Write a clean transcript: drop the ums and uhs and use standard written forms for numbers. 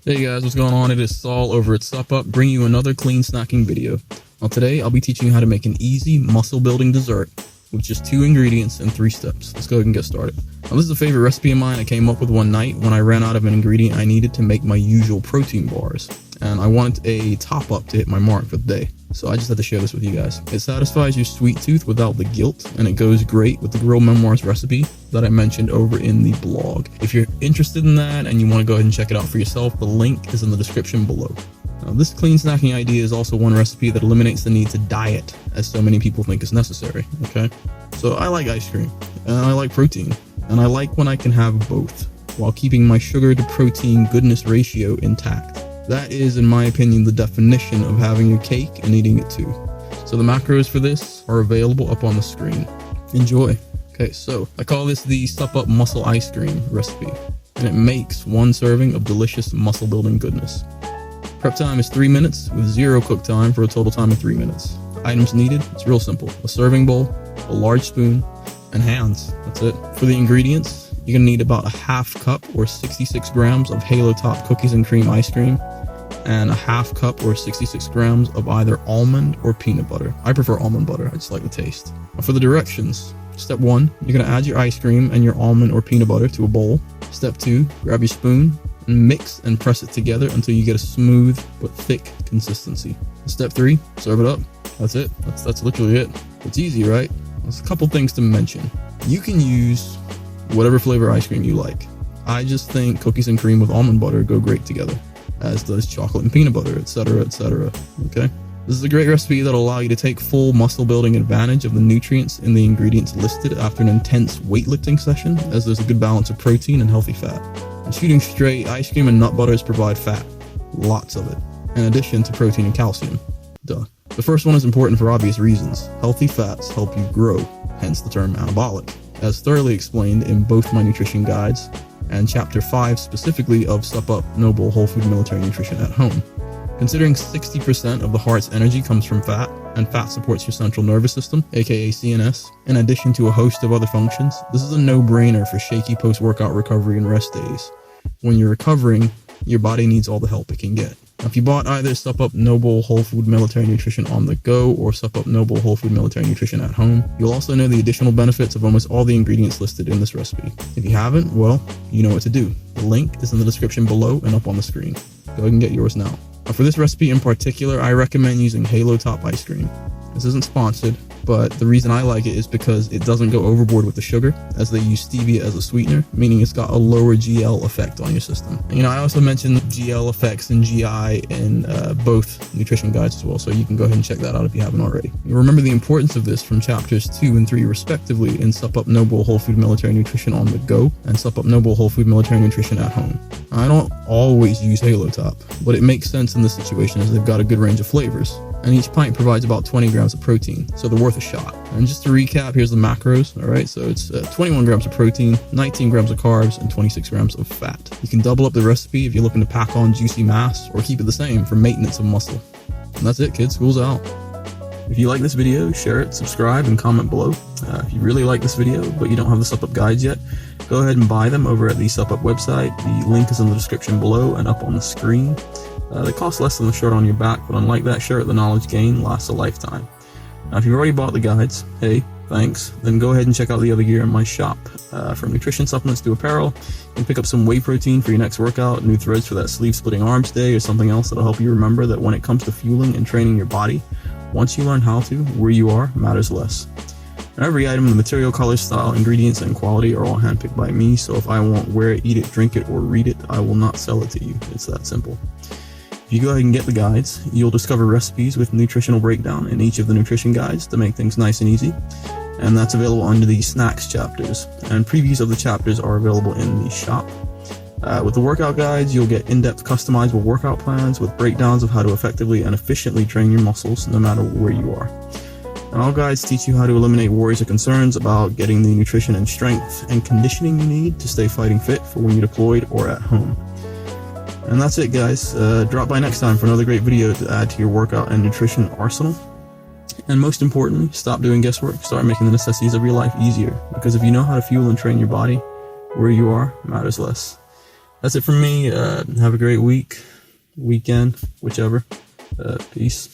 Hey guys, what's going on? It is Saul over at SUPP, bringing you another clean snacking video. Now today, I'll be teaching you how to make an easy muscle building dessert with just 2 ingredients and 3 steps. Let's go ahead and get started. Now this is a favorite recipe of mine I came up with one night when I ran out of an ingredient I needed to make my usual protein bars. And I wanted a top up to hit my mark for the day. So I just had to share this with you guys. It satisfies your sweet tooth without the guilt, and it goes great with the Grill Memoirs recipe that I mentioned over in the blog. If you're interested in that and you want to go ahead and check it out for yourself, the link is in the description below. Now, this clean snacking idea is also one recipe that eliminates the need to diet, as so many people think is necessary, okay? So I like ice cream, and I like protein, and I like when I can have both, while keeping my sugar to protein goodness ratio intact. That is, in my opinion, the definition of having your cake and eating it too. So the macros for this are available up on the screen. Enjoy. Okay, so I call this the SUPP muscle ice cream recipe, and it makes 1 serving of delicious muscle building goodness. Prep time is 3 minutes with 0 cook time for a total time of 3 minutes. Items needed, it's real simple. A serving bowl, a large spoon, and hands. That's it. For the ingredients, you're gonna need about a 1/2 cup or 66 grams of Halo Top cookies and cream ice cream, and a 1/2 cup or 66 grams of either almond or peanut butter. I prefer almond butter, I just like the taste. For the directions, step 1, you're gonna add your ice cream and your almond or peanut butter to a bowl. Step 2, grab your spoon and mix and press it together until you get a smooth but thick consistency. Step 3, serve it up. That's it. That's literally it. It's easy, right? There's a couple things to mention. You can use whatever flavor ice cream you like. I just think cookies and cream with almond butter go great together, as does chocolate and peanut butter, etc., etc. Okay? This is a great recipe that'll allow you to take full muscle building advantage of the nutrients in the ingredients listed after an intense weightlifting session, as there's a good balance of protein and healthy fat. And shooting straight, ice cream and nut butters provide fat, lots of it, in addition to protein and calcium. Duh. The first one is important for obvious reasons. Healthy fats help you grow, hence the term anabolic, as thoroughly explained in both my nutrition guides and chapter 5 specifically of SUPP Noble Whole Food Military Nutrition at Home. Considering 60% of the heart's energy comes from fat, and fat supports your central nervous system, aka CNS, in addition to a host of other functions, this is a no-brainer for shaky post-workout recovery and rest days. When you're recovering, your body needs all the help it can get. Now, if you bought either SUPP Noble Whole Food Military Nutrition on the go or SUPP Noble Whole Food Military Nutrition at home, you'll also know the additional benefits of almost all the ingredients listed in this recipe. If you haven't, well, you know what to do. The link is in the description below and up on the screen. Go ahead and get yours now. Now, for this recipe in particular, I recommend using Halo Top ice cream. This isn't sponsored, but the reason I like it is because it doesn't go overboard with the sugar, as they use stevia as a sweetener, meaning it's got a lower GL effect on your system. You know, I also mentioned GL effects and GI in both nutrition guides as well, so you can go ahead and check that out if you haven't already. You remember the importance of this from chapters 2 and 3 respectively in SUPP Noble Whole Food Military Nutrition on the go and SUPP Noble Whole Food Military Nutrition at home. I don't always use Halo Top, but it makes sense in this situation as they've got a good range of flavors, and each pint provides about 20 grams of protein, so they're worth a shot. And just to recap, here's the macros. All right, so it's 21 grams of protein, 19 grams of carbs, and 26 grams of fat. You can double up the recipe if you're looking to pack on juicy mass, or keep it the same for maintenance of muscle. And that's it, kids. School's out. If you like this video, share it, subscribe, and comment below. If you really like this video, but you don't have the SUPP guides yet, go ahead and buy them over at the SUPP website. The link is in the description below and up on the screen. They cost less than the shirt on your back, but unlike that shirt, the knowledge gained lasts a lifetime. Now, if you've already bought the guides, hey, thanks, then go ahead and check out the other gear in my shop. From nutrition supplements to apparel, you can pick up some whey protein for your next workout, new threads for that sleeve-splitting arms day, or something else that'll help you remember that when it comes to fueling and training your body, once you learn how to, where you are matters less. And every item, the material, color, style, ingredients, and quality are all handpicked by me, so if I want wear it, eat it, drink it, or read it, I will not sell it to you. It's that simple. If you go ahead and get the guides, you'll discover recipes with nutritional breakdown in each of the nutrition guides to make things nice and easy, and that's available under the snacks chapters, and previews of the chapters are available in the shop. With the workout guides, you'll get in-depth customizable workout plans with breakdowns of how to effectively and efficiently train your muscles no matter where you are. And all guides teach you how to eliminate worries or concerns about getting the nutrition and strength and conditioning you need to stay fighting fit for when you're deployed or at home. And that's it, guys. Drop by next time for another great video to add to your workout and nutrition arsenal. And most importantly, stop doing guesswork. Start making the necessities of your life easier. Because if you know how to fuel and train your body, where you are matters less. that's it from me. Have a great weekend, whichever. Peace.